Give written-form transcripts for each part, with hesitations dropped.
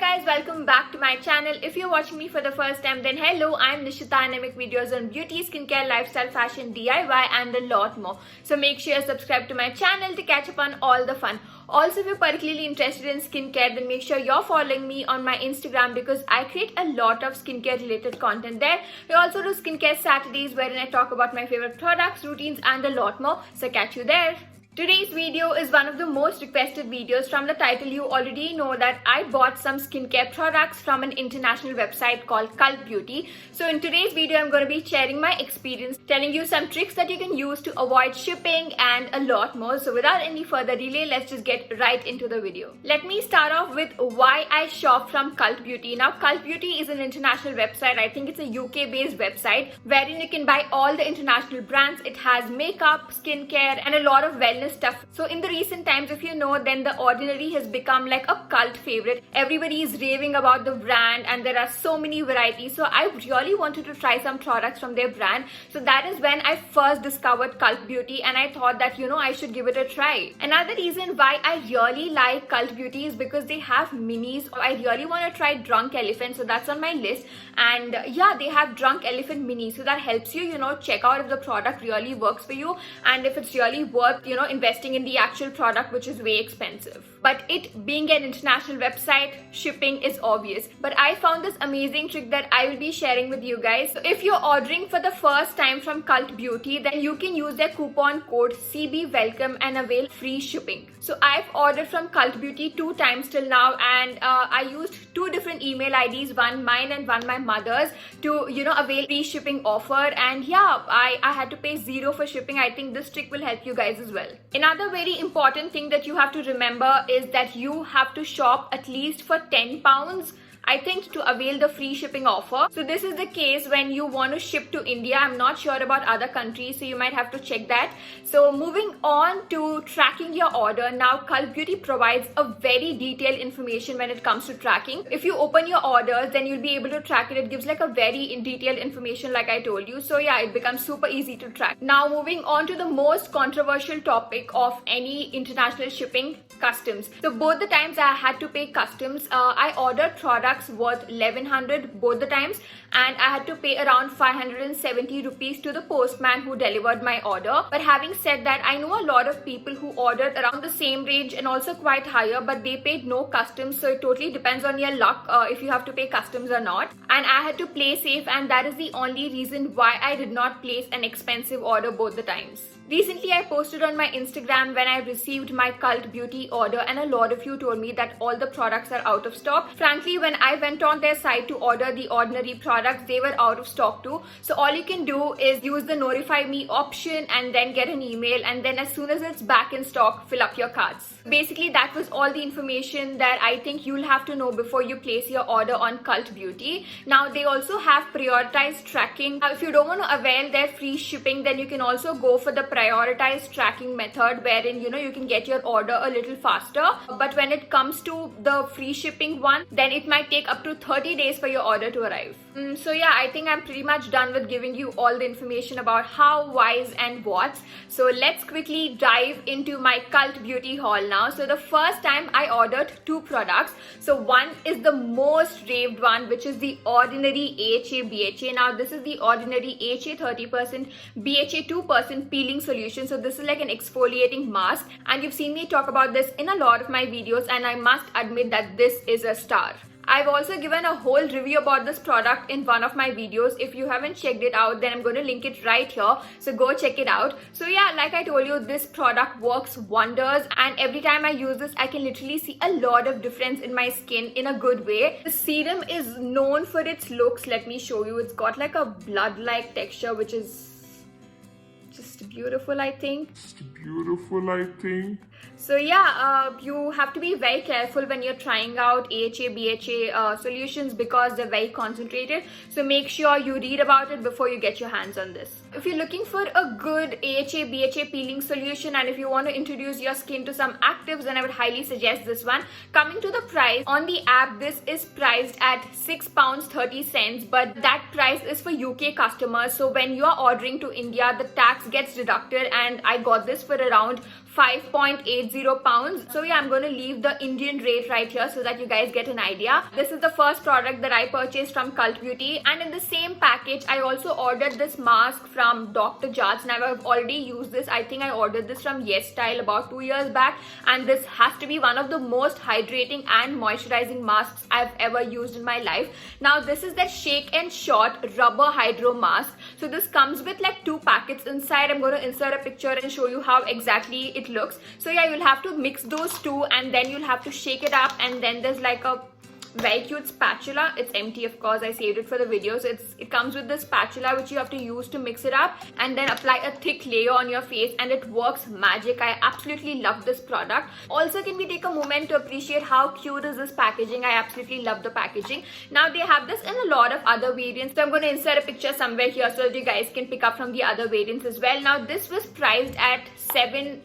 guys, welcome back to my channel. If you're watching me for the first time, then hello, I'm Nishita and I make videos on beauty, skincare, lifestyle, fashion, DIY and a lot more. So make sure you subscribe to my channel to catch up on all the fun. Also, if you're particularly interested in skincare, then make sure you're following me on my Instagram because I create a lot of skincare related content there. I also do skincare Saturdays wherein I talk about my favorite products, routines and a lot more. So catch you there. Today's video is one of the most requested videos. From the title you already know that I bought some skincare products from an international website called Cult Beauty. So in today's video I'm going to be sharing my experience, telling you some tricks that you can use to avoid shipping and a lot more. So without any further delay, let's just get right into the video. Let me start off with why I shop from Cult Beauty. Now Cult Beauty is an international website. I think it's a UK based website wherein you can buy all the international brands. It has makeup, skincare and a lot of wellness stuff. So in the recent times, if you know, then The Ordinary has become like a cult favorite. Everybody is raving about the brand and there are so many varieties. So I really wanted to try some products from their brand. So that is when I first discovered Cult Beauty and I thought that, I should give it a try. Another reason why I really like Cult Beauty is because they have minis. I really want to try Drunk Elephant, so that's on my list. And yeah, they have Drunk Elephant mini, so that helps you, check out if the product really works for you and if it's really worth, investing in the actual product, which is way expensive. But it being an international website, shipping is obvious. But I found this amazing trick that I will be sharing with you guys. So if you're ordering for the first time from Cult Beauty, then you can use their coupon code CBWelcome and avail free shipping. So I've ordered from Cult Beauty 2 times till now, and I used 2 different email IDs, one mine and one my mother's, to avail free shipping offer. And yeah, I had to pay 0 for shipping. I think this trick will help you guys as well. Another very important thing that you have to remember is that you have to shop at least for £10, I think, to avail the free shipping offer. So this is the case when you want to ship to India. I'm not sure about other countries, so you might have to check that. So moving on to tracking your order. Now Cult Beauty provides a very detailed information when it comes to tracking. If you open your orders, then you'll be able to track it. It gives like a very detailed information like I told you. So yeah, it becomes super easy to track. Now moving on to the most controversial topic of any international shipping, customs. So both the times I had to pay customs. I ordered products worth 1100 both the times, and I had to pay around 570 rupees to the postman who delivered my order. But having said that, I know a lot of people who ordered around the same range and also quite higher, but they paid no customs. So it totally depends on your luck if you have to pay customs or not. And I had to play safe, and that is the only reason why I did not place an expensive order both the times. Recently, I posted on my Instagram when I received my Cult Beauty order, and a lot of you told me that all the products are out of stock. Frankly, when I went on their site to order the Ordinary products, they were out of stock too. So all you can do is use the Notify Me option and then get an email, and then as soon as it's back in stock, fill up your carts. Basically, that was all the information that I think you'll have to know before you place your order on Cult Beauty. Now, they also have prioritized tracking. Now, if you don't want to avail their free shipping, then you can also go for the prioritized tracking method wherein you can get your order a little faster. But when it comes to the free shipping one, then it might take up to 30 days for your order to arrive. So yeah, I think I'm pretty much done with giving you all the information about how, whys and whats. So let's quickly dive into my Cult Beauty haul now. So the first time I ordered 2 products. So one is the most raved one, which is the Ordinary AHA BHA. Now this is the Ordinary AHA 30%, BHA 2% peeling solution. So this is like an exfoliating mask, and you've seen me talk about this in a lot of my videos, and I must admit that this is a star. I've also given a whole review about this product in one of my videos. If you haven't checked it out, then I'm going to link it right here. So go check it out. So yeah, like I told you, this product works wonders, and every time I use this, I can literally see a lot of difference in my skin in a good way. The serum is known for its looks. Let me show you. It's got like a blood-like texture, which is just beautiful, I think. So yeah, you have to be very careful when you're trying out AHA, BHA solutions because they're very concentrated. So make sure you read about it before you get your hands on this. If you're looking for a good AHA, BHA peeling solution, and if you want to introduce your skin to some actives, then I would highly suggest this one. Coming to the price, on the app, this is priced at £6.30, but that price is for UK customers. So when you're ordering to India, the tax gets deducted, and I got this for around 5.80 pounds. So yeah, I'm going to leave the Indian rate right here so that you guys get an idea. This is the first product that I purchased from Cult Beauty, and in the same package I also ordered this mask from Dr. Jart. Now I've already used this. I think I ordered this from Yes Style about 2 years back, and this has to be one of the most hydrating and moisturizing masks I've ever used in my life. Now this is the Shake and Shot Rubber Hydro Mask. So this comes with like 2 packets inside. I'm going to insert a picture and show you how exactly it looks. So yeah, you'll have to mix those two, and then you'll have to shake it up, and then there's like a very cute spatula. It's empty, of course, I saved it for the video. So it comes with this spatula which you have to use to mix it up, and then apply a thick layer on your face, and it works magic. I absolutely love this product. Also, can we take a moment to appreciate how cute is this packaging? I absolutely love the packaging. Now they have this in a lot of other variants, so I'm going to insert a picture somewhere here so that you guys can pick up from the other variants as well. Now this was priced at £7,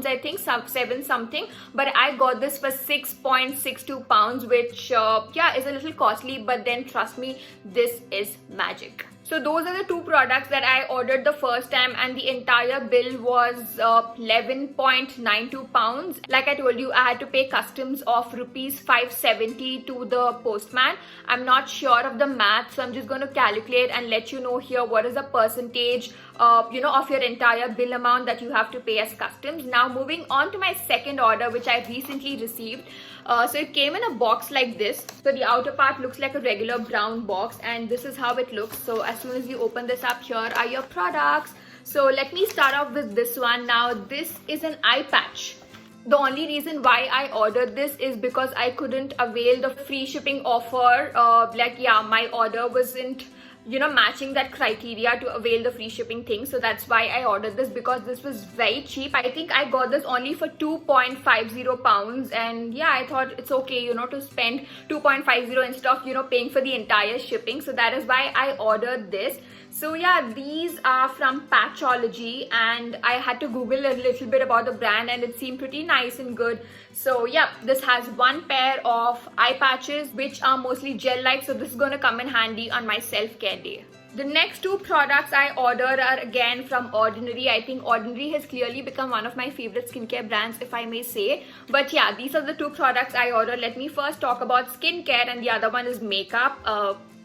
I think, 7 something, but I got this for £6.62, which yeah, is a little costly, but then trust me, this is magic. So those are the 2 products that I ordered the first time, and the entire bill was 11.92 pounds. Like I told you, I had to pay customs of rupees 570 to the postman. I'm not sure of the math, so I'm just going to calculate and let you know here what is the percentage of your entire bill amount that you have to pay as customs. Now moving on to my second order, which I recently received. So it came in a box like this. So the outer part looks like a regular brown box, and this is how it looks. So as soon as you open this up, here are your products. So let me start off with this one. Now this is an eye patch. The only reason why I ordered this is because I couldn't avail the free shipping offer. My order wasn't matching that criteria to avail the free shipping thing. So that's why I ordered this, because this was very cheap. I think I got this only for 2.50 pounds, and yeah, I thought it's okay, to spend 2.50 instead of, paying for the entire shipping. So that is why I ordered this. So yeah, these are from Patchology, and I had to Google a little bit about the brand, and it seemed pretty nice and good. So yeah, this has 1 pair of eye patches which are mostly gel-like, so this is going to come in handy on my self-care day. The next 2 products I ordered are again from Ordinary. I think Ordinary has clearly become one of my favorite skincare brands, if I may say. But yeah, these are the 2 products I ordered. Let me first talk about skincare, and the other one is makeup.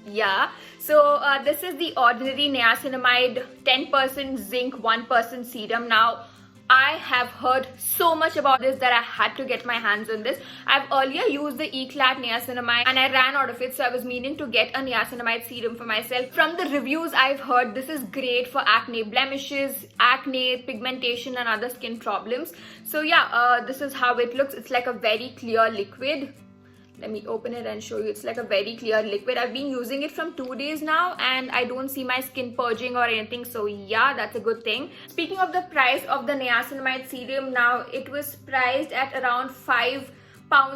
This is the Ordinary Niacinamide 10% zinc 1% serum. Now I have heard so much about this that I had to get my hands on this. I've earlier used the Eclat niacinamide and I ran out of it, so I was meaning to get a niacinamide serum for myself. From the reviews I've heard, this is great for acne blemishes, acne, pigmentation and other skin problems. So yeah, this is how it looks. It's like a very clear liquid. Let me open it and show you. It's like a very clear liquid. I've been using it from 2 days now, and I don't see my skin purging or anything. So yeah, that's a good thing. Speaking of the price of the niacinamide serum, now it was priced at around £5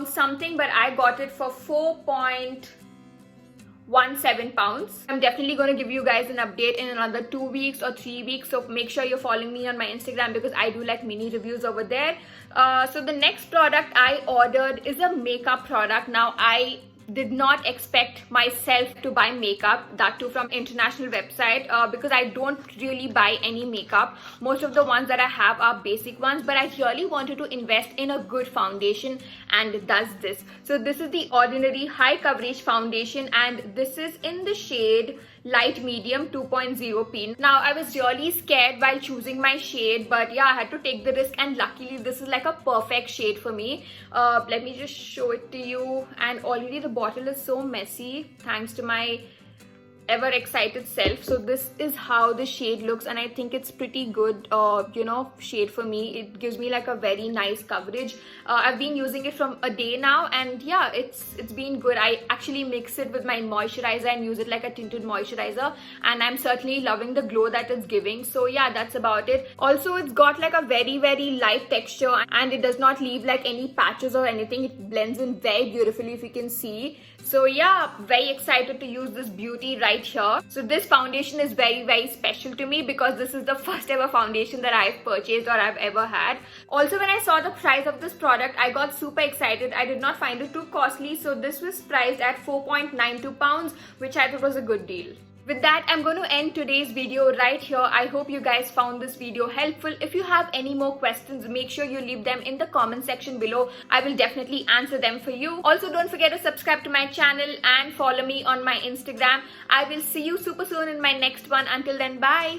something, but I got it for £4.17. I'm definitely going to give you guys an update in another 2 weeks or 3 weeks, so make sure you're following me on my Instagram because I do like mini reviews over there. So the next product I ordered is a makeup product. Now I did not expect myself to buy makeup, that too from international website, because I don't really buy any makeup. Most of the ones that I have are basic ones, but I really wanted to invest in a good foundation, and it does this. So this is the Ordinary High Coverage Foundation, and this is in the shade Light Medium 2.0p. Now I was really scared while choosing my shade, but yeah, I had to take the risk, and luckily this is like a perfect shade for me. Let me just show it to you, and already the bottle is so messy thanks to my ever excited self. So this is how the shade looks, and I think it's pretty good shade for me. It gives me like a very nice coverage. I've been using it from a day now, and yeah, it's been good. I actually mix it with my moisturizer and use it like a tinted moisturizer, and I'm certainly loving the glow that it's giving. So yeah, that's about it. Also, it's got like a very light texture, and it does not leave like any patches or anything. It blends in very beautifully, if you can see. So yeah, very excited to use this beauty right here. So this foundation is very special to me because this is the first ever foundation that I've purchased or I've ever had. Also, when I saw the price of this product, I got super excited. I did not find it too costly, so this was priced at £4.92, which I thought was a good deal. With that, I'm going to end today's video right here. I hope you guys found this video helpful. If you have any more questions, make sure you leave them in the comment section below. I will definitely answer them for you. Also, don't forget to subscribe to my channel and follow me on my Instagram. I will see you super soon in my next one. Until then, bye.